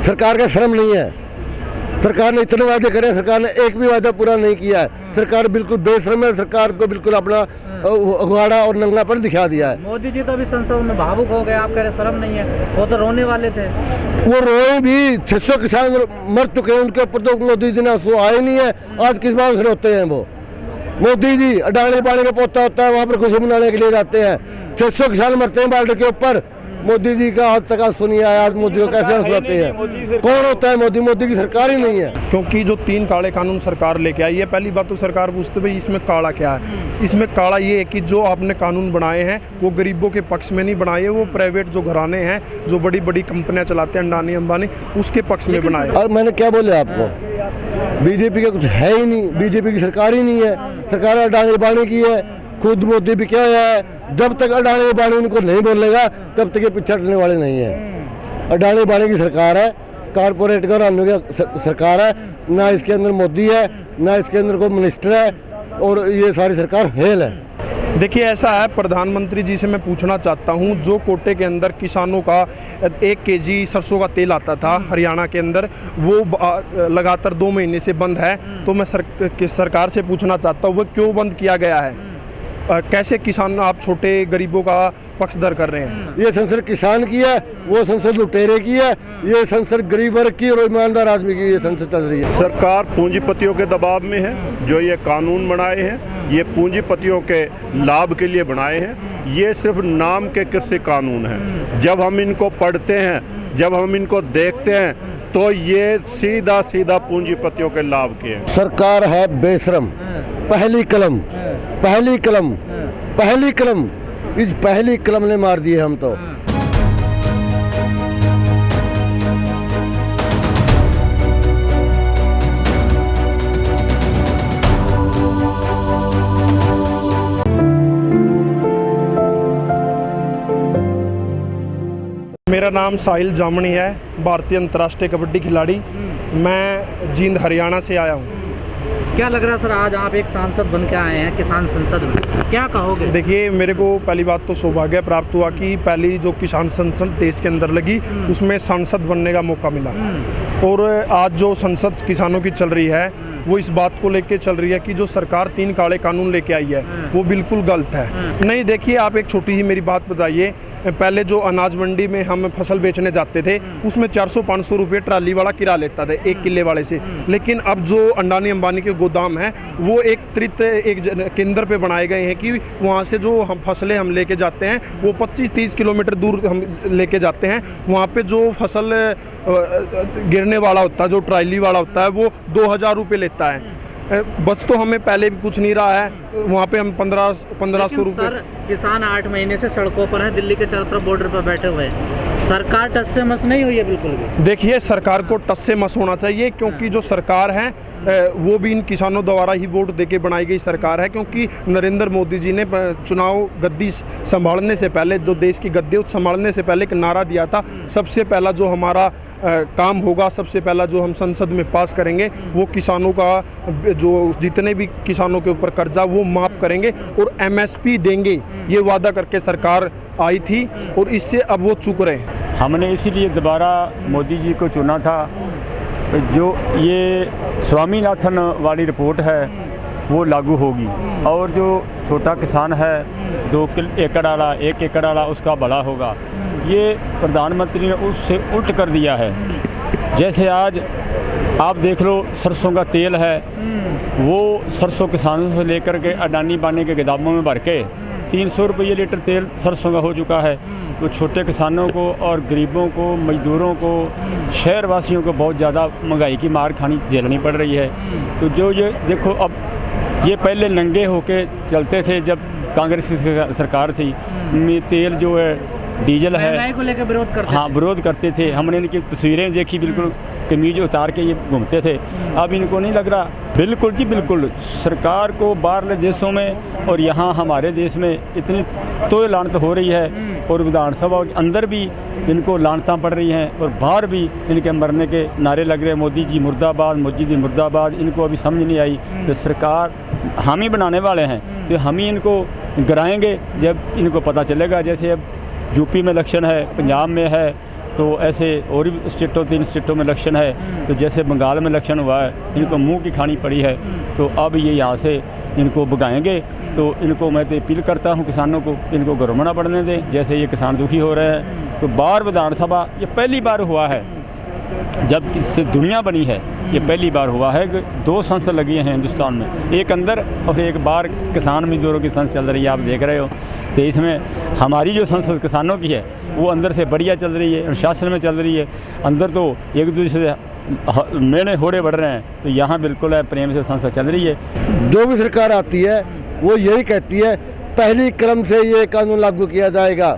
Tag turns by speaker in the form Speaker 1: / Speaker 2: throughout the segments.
Speaker 1: सरकार का शर्म नहीं है। सरकार ने इतने वादे करे, सरकार ने एक भी वादा पूरा नहीं किया है। सरकार बिल्कुल बेशर्म है। सरकार को बिल्कुल अपना उघाड़ा और नंगलापन दिखा दिया है।
Speaker 2: मोदी जी तो अभी संसद में भावुक हो गए, आप कह रहे शर्म नहीं है, वो तो रोने वाले थे।
Speaker 1: वो रोए भी, 600 किसान मर चुके हैं, उनके ऊपर तो मोदी जी ने आंसू आए नहीं है। आज किस बात से रोते हैं वो? मोदी जी अडानी पानी का पोता होता है, वहाँ पर खुशी मनाने के लिए जाते हैं। 600 किसान मरते हैं बॉर्डर के ऊपर, मोदी जी का आज तक आंसू नहीं आया। आज मोदी को कैसे आंसू आते हैं? कौन होता है मोदी? मोदी की सरकार ही नहीं है।
Speaker 3: क्योंकि जो 3 काले कानून सरकार लेके आई है, पहली बात तो सरकार पूछते भाई इसमें काला क्या है। इसमें काला ये है कि जो आपने कानून बनाए हैं वो गरीबों के पक्ष में नहीं बनाए, वो प्राइवेट जो घराने हैं, जो बड़ी बड़ी कंपनियां चलाते हैं, अडानी अंबानी, उसके पक्ष में बनाए।
Speaker 1: और मैंने क्या बोले आपको, बीजेपी का कुछ है ही नहीं, बीजेपी की सरकार ही नहीं है। सरकार अडानी अंबानी की है, खुद मोदी भी क्या है। जब तक अडानी अंबानी इनको नहीं बोलेगा तब तक ये पीछे हटने वाले नहीं है। अडानी अंबानी की सरकार है, कारपोरेट घरानों की सरकार है, ना इसके अंदर मोदी है, ना इसके अंदर कोई मिनिस्टर है, और ये सारी सरकार फेल है।
Speaker 3: देखिए ऐसा है, प्रधानमंत्री जी से मैं पूछना चाहता हूं, जो कोटे के अंदर किसानों का 1 kg सरसों का तेल आता था हरियाणा के अंदर, वो लगातार 2 महीने से बंद है। तो मैं सरकार से पूछना चाहता हूं वो क्यों बंद किया गया है? कैसे किसान, आप छोटे गरीबों का पक्षधर कर रहे हैं?
Speaker 1: ये संसद किसान की है, वो संसद लुटेरे की है, ये संसद गरीब वर्ग की और ईमानदार आदमी की ये संसद चल रही है।
Speaker 4: सरकार पूंजीपतियों के दबाव में है। जो ये कानून बनाए हैं ये पूंजीपतियों के लाभ के लिए बनाए हैं। ये सिर्फ नाम के कृषि कानून हैं। जब हम इनको पढ़ते हैं, जब हम इनको देखते हैं, तो ये सीधा सीधा पूंजीपतियों के लाभ के हैं।
Speaker 1: सरकार है बेशरम, पहली कलम, पहली कलम, पहली कलम, इस पहली कलम ने मार दिए हम तो।
Speaker 3: मेरा नाम साहिल जामनी है, भारतीय अंतर्राष्ट्रीय कबड्डी खिलाड़ी। मैं जींद हरियाणा से आया हूँ।
Speaker 2: क्या लग रहा है सर, आज आप एक सांसद बन के आए हैं किसान संसद में, क्या कहोगे?
Speaker 3: देखिए मेरे को पहली बात तो सौभाग्य प्राप्त हुआ कि पहली जो किसान संसद देश के अंदर लगी उसमें सांसद बनने का मौका मिला। और आज जो संसद किसानों की चल रही है वो इस बात को लेके चल रही है कि जो सरकार 3 काले कानून लेके आई है वो बिल्कुल गलत है। नहीं, देखिए आप एक छोटी ही मेरी बात बताइए, पहले जो अनाज मंडी में हम फसल बेचने जाते थे उसमें 400-500 रुपये ट्राली वाला किराया लेता था 1 किले वाले से। लेकिन अब जो अडानी अंबानी के गोदाम हैं वो एक केंद्र पे बनाए गए हैं कि वहाँ से जो हम फसलें हम लेके जाते हैं वो 25-30 किलोमीटर दूर हम लेके जाते हैं। वहाँ पे जो फसल गिरने वाला होता है, जो ट्राली वाला होता है, वो 2000 रुपये लेता है। बस तो हमें पहले भी कुछ नहीं रहा है, वहाँ पे हम 1500 रुपये।
Speaker 2: सर किसान 8 महीने से सड़कों पर हैं, दिल्ली के चारों तरफ बॉर्डर पर बैठे हुए हैं, सरकार टस से मस नहीं हुई है बिल्कुल भी।
Speaker 3: देखिए सरकार को टस से मस होना चाहिए, क्योंकि जो सरकार है वो भी इन किसानों द्वारा ही वोट देके बनाई गई सरकार है। क्योंकि नरेंद्र मोदी जी ने चुनाव गद्दी संभालने से पहले, जो देश की गद्दी संभालने से पहले एक नारा दिया था, सबसे पहला जो हमारा काम होगा, सबसे पहला जो हम संसद में पास करेंगे वो किसानों का, जो जितने भी किसानों के ऊपर कर्जा वो माफ़ करेंगे और MSP देंगे, ये वादा करके सरकार आई थी और इससे अब वो चूक रहे हैं।
Speaker 5: हमने इसीलिए दोबारा मोदी जी को चुना था। जो ये स्वामीनाथन वाली रिपोर्ट है वो लागू होगी, और जो छोटा किसान है 2 एकड़ वाला, 1 एकड़ वाला, उसका बड़ा होगा। ये प्रधानमंत्री ने उससे उल्ट कर दिया है। जैसे आज आप देख लो, सरसों का तेल है, वो सरसों किसानों से लेकर के अडानी बानी के गोदामों में भर के 300 रुपये लीटर तेल सरसों का हो चुका है। तो छोटे किसानों को और गरीबों को, मजदूरों को, शहरवासियों को बहुत ज़्यादा महंगाई की मार खानी झेलनी पड़ रही है। तो जो ये देखो, अब ये पहले नंगे होके चलते थे जब कांग्रेस की सरकार थी, तेल जो है, डीजल है,
Speaker 2: को लेकर विरोध करते
Speaker 5: हाँ विरोध करते थे। हमने इनकी तस्वीरें देखी, बिल्कुल कमीज उतार के ये घूमते थे। अब इनको नहीं लग रहा, बिल्कुल जी बिल्कुल, सरकार को बाहर देशों में और यहाँ हमारे देश में इतनी तो लानत हो रही है, और विधानसभा के अंदर भी इनको लानतां पड़ रही हैं, और बाहर भी इनके मरने के नारे लग रहे हैं, मोदी जी मुर्दाबाद, मोदी जी मुर्दाबाद। इनको अभी समझ नहीं आई कि सरकार हम ही बनाने वाले हैं, तो हम ही इनको गिराएंगे जब इनको पता चलेगा। जैसे अब यूपी में इलेक्शन है, पंजाब में है, तो ऐसे और भी स्टेटों 3 स्टेटों में इलेक्शन है, तो जैसे बंगाल में इलेक्शन हुआ है, इनको मुंह की खानी पड़ी है, तो अब ये यहाँ से इनको भगाएंगे। तो इनको मैं तो अपील करता हूँ किसानों को, इनको घरों ना पड़ने दें। जैसे ये किसान दुखी हो रहे हैं, तो बार विधानसभा ये पहली बार हुआ है जब इससे दुनिया बनी है, ये पहली बार हुआ है कि 2 संसद लगी हैं हिंदुस्तान में, एक अंदर और एक बाहर किसान मजदूरों की संसद चल रही है, आप देख रहे हो। तो इसमें हमारी जो संसद किसानों की है वो अंदर से बढ़िया चल रही है, अनुशासन में चल रही है। अंदर तो एक दूसरे से मेने होड़े बढ़ रहे हैं, तो यहाँ बिल्कुल है प्रेम से संसद चल रही है।
Speaker 1: जो भी सरकार आती है वो यही कहती है पहली कलम से ये कानून लागू किया जाएगा,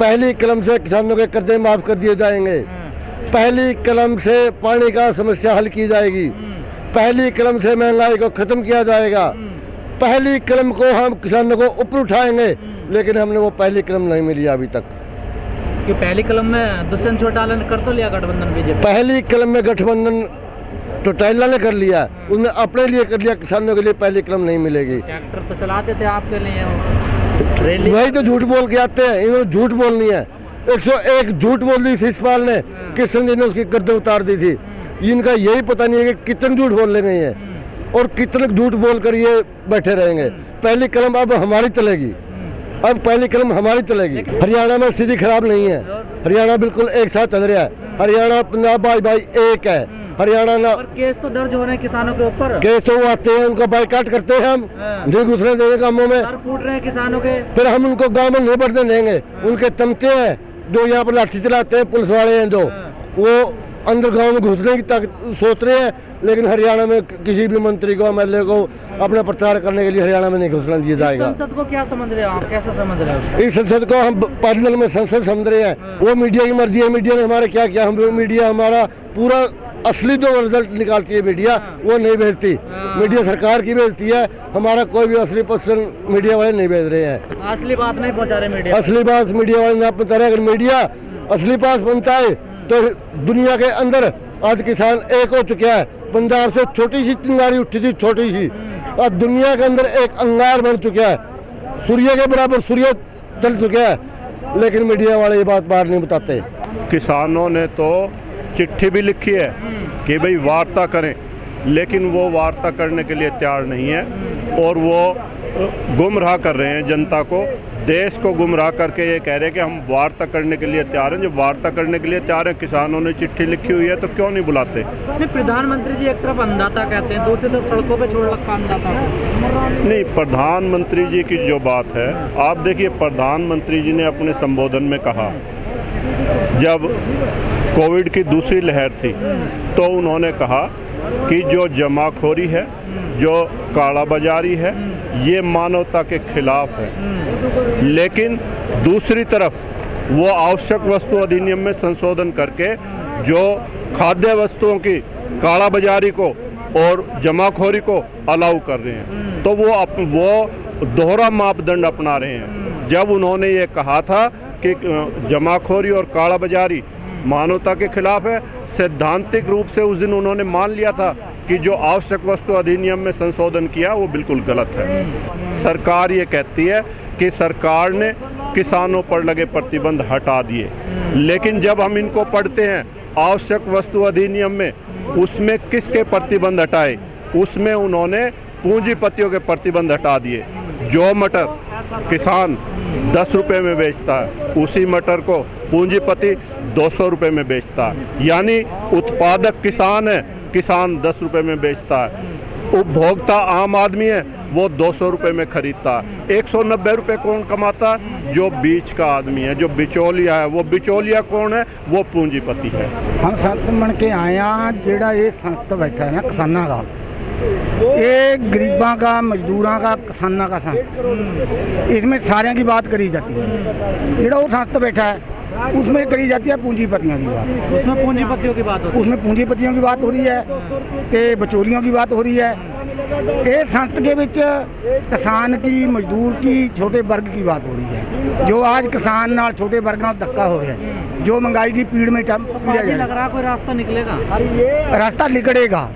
Speaker 1: पहली कलम से किसानों के कर्जे माफ़ कर दिए जाएंगे, पहली कलम से पानी का समस्या हल की जाएगी, पहली कलम से महंगाई को ख़त्म किया जाएगा, पहली कलम को हम किसानों को ऊपर उठाएंगे। लेकिन हमने वो पहली कलम नहीं मिली अभी तक।
Speaker 2: कि पहली कलम में दुष्यंत चौटाला ने कर तो लिया गठबंधन बीजेपी,
Speaker 1: पहली कलम में गठबंधन चौटाला ने कर लिया, उन्होंने अपने लिए कर लिया, किसानों के लिए पहली कलम नहीं मिलेगी।
Speaker 2: ट्रैक्टर तो चलाते थे आपके लिए, रैली
Speaker 1: वही तो झूठ बोल के आते हैं, इन्होंने झूठ बोलनी है। 101 झूठ बोल दी शिषपाल ने, किशन जी ने उसकी गर्दन उतार दी थी। इनका यही पता नहीं है कि कितने झूठ बोल लेंगे ये और कितने झूठ बोल कर ये बैठे रहेंगे। पहली कलम अब हमारी चलेगी, अब पहली कलम हमारी चलेगी। हरियाणा में स्थिति खराब नहीं है, हरियाणा बिल्कुल एक साथ चल रहा है, हरियाणा पंजाब भाई एक है। हरियाणा ना
Speaker 2: और केस तो दर्ज हो रहे हैं किसानों के ऊपर,
Speaker 1: केस तो वो आते हैं, उनका बाइकाट करते हैं हम, नहीं घुसने देंगे गाँवों में,
Speaker 2: सर फूट रहे हैं किसानों के,
Speaker 1: फिर हम उनको गाँव में नहीं बढ़ने देंगे। उनके तमते हैं जो यहाँ पर लाठी चलाते हैं, पुलिस वाले हैं जो, वो अंदर गांव में घुसने की सोच रहे हैं। लेकिन हरियाणा में किसी भी मंत्री को, एमएलए को अपना प्रचार करने के लिए हरियाणा में नहीं घुसना दिया जाएगा।
Speaker 2: संसद को क्या समझ रहे हो आप, कैसे समझ रहे हो?
Speaker 1: इस संसद को हम पार्लियामेंट में संसद समझ रहे हैं, वो मीडिया की मर्जी है। मीडिया ने हमारे क्या किया, हम मीडिया हमारा पूरा असली जो रिजल्ट निकालती है मीडिया वो नहीं भेजती, मीडिया सरकार की भेजती है, हमारा कोई भी असली पर्सन मीडिया वाले नहीं भेज रहे हैं।
Speaker 2: असली बात नहीं पहुंचा रहे मीडिया,
Speaker 1: असली बात मीडिया वाले नहीं पहुंचा रहे। अगर मीडिया असली बात बनता है तो दुनिया के अंदर आज किसान एक हो चुका है। पंजाब से छोटी सी चिंगारी उठी थी, छोटी सी, आज दुनिया के अंदर एक अंगार बन चुका है, सूर्य के बराबर सूर्य चल चुका है। लेकिन मीडिया वाले ये बात बाहर नहीं बताते।
Speaker 4: किसानों ने तो चिट्ठी भी लिखी है कि भाई वार्ता करें, लेकिन वो वार्ता करने के लिए तैयार नहीं है और वो गुमराह कर रहे हैं जनता को, देश को गुमराह करके ये कह रहे हैं कि हम वार्ता करने के लिए तैयार हैं। जब वार्ता करने के लिए तैयार हैं, किसानों ने चिट्ठी लिखी हुई है, तो क्यों नहीं बुलाते?
Speaker 2: नहीं, प्रधानमंत्री जी एक तरफ अन्नदाता कहते हैं, दूसरी तरफ सड़कों पे छोड़ रखा अन्नदाता को।
Speaker 4: नहीं, प्रधानमंत्री जी की जो बात है, आप देखिए प्रधानमंत्री जी ने अपने संबोधन में कहा, जब कोविड की दूसरी लहर थी तो उन्होंने कहा कि जो जमाखोरी है, जो कालाबाजारी है, ये मानवता के खिलाफ है। लेकिन दूसरी तरफ वो आवश्यक वस्तु अधिनियम में संशोधन करके जो खाद्य वस्तुओं की कालाबाजारी को और जमाखोरी को अलाउ कर रहे हैं, तो वो दोहरा मापदंड अपना रहे हैं। जब उन्होंने ये कहा था कि जमाखोरी और कालाबाजारी मानवता के खिलाफ है, सैद्धांतिक रूप से उस दिन उन्होंने मान लिया था कि जो आवश्यक वस्तु अधिनियम में संशोधन किया वो बिल्कुल गलत है। सरकार ये कहती है कि सरकार ने किसानों पर लगे प्रतिबंध हटा दिए, लेकिन जब हम इनको पढ़ते हैं आवश्यक वस्तु अधिनियम में, उसमें किसके प्रतिबंध हटाए? उसमें उन्होंने पूंजीपतियों के प्रतिबंध हटा दिए। जो मटर किसान 10 रुपये में बेचता है, उसी मटर को पूंजीपति 200 रुपये में बेचता है। यानी उत्पादक किसान है, किसान 10 रुपये में बेचता है, उपभोक्ता आम आदमी है, वो 200 रुपये में खरीदता है। 190 रुपये कौन कमाता है? जो बीच का आदमी है, जो बिचौलिया है। वो बिचौलिया कौन है? वो पूंजीपति है।
Speaker 6: हम संत बन के आए हैं, जेड़ा ये संत बैठा है ना किसाना का, ये गरीबों का, मजदूरों का, किसानों का संत, इसमें सारे की बात करी जाती है। जेड़ा वो संत बैठा है उसमें करी जाती है पूंजीपतियों की बात,
Speaker 2: उसमें पूंजीपतियों की बात होती है,
Speaker 6: उसमें पूंजीपतियों की बात हो रही है कि बिचौलियों की बात हो रही है। ये संत के विच किसान की, मजदूर की, छोटे वर्ग की बात हो रही है। जो आज किसान नाल छोटे वर्ग नाल धक्का हो रहा है, जो महंगाई की पीड़ में
Speaker 2: लग रहा कोई रास्ता निकलेगा,
Speaker 6: रास्ता लिकड़ेगा,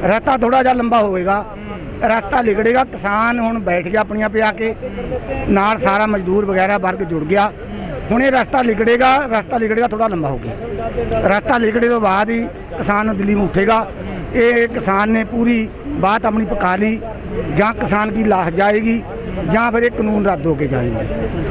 Speaker 6: रास्ता थोड़ा जा लंबा होएगा, रास्ता लिकड़ेगा। किसान हुण बैठ गया अपनियां पे आके, नाल सारा मजदूर वगैरह वर्ग जुड़ गया ਹੁਣ ਇਹ ਰਸਤਾ ਲਿਗੜੇਗਾ ਥੋੜਾ ਲੰਬਾ ਹੋ ਗਿਆ। ਰਸਤਾ ਲਿਗੜੇ ਤੋਂ ਬਾਅਦ ਹੀ ਕਿਸਾਨ ਦਿੱਲੀ ਨੂੰ ਉੱਠੇਗਾ। ਇਹ ਕਿਸਾਨ ਨੇ ਪੂਰੀ बात अपनी पका ली, जहाँ किसान की लाश जाएगी, जहाँ फिर एक कानून रद्द होके जाएंगे।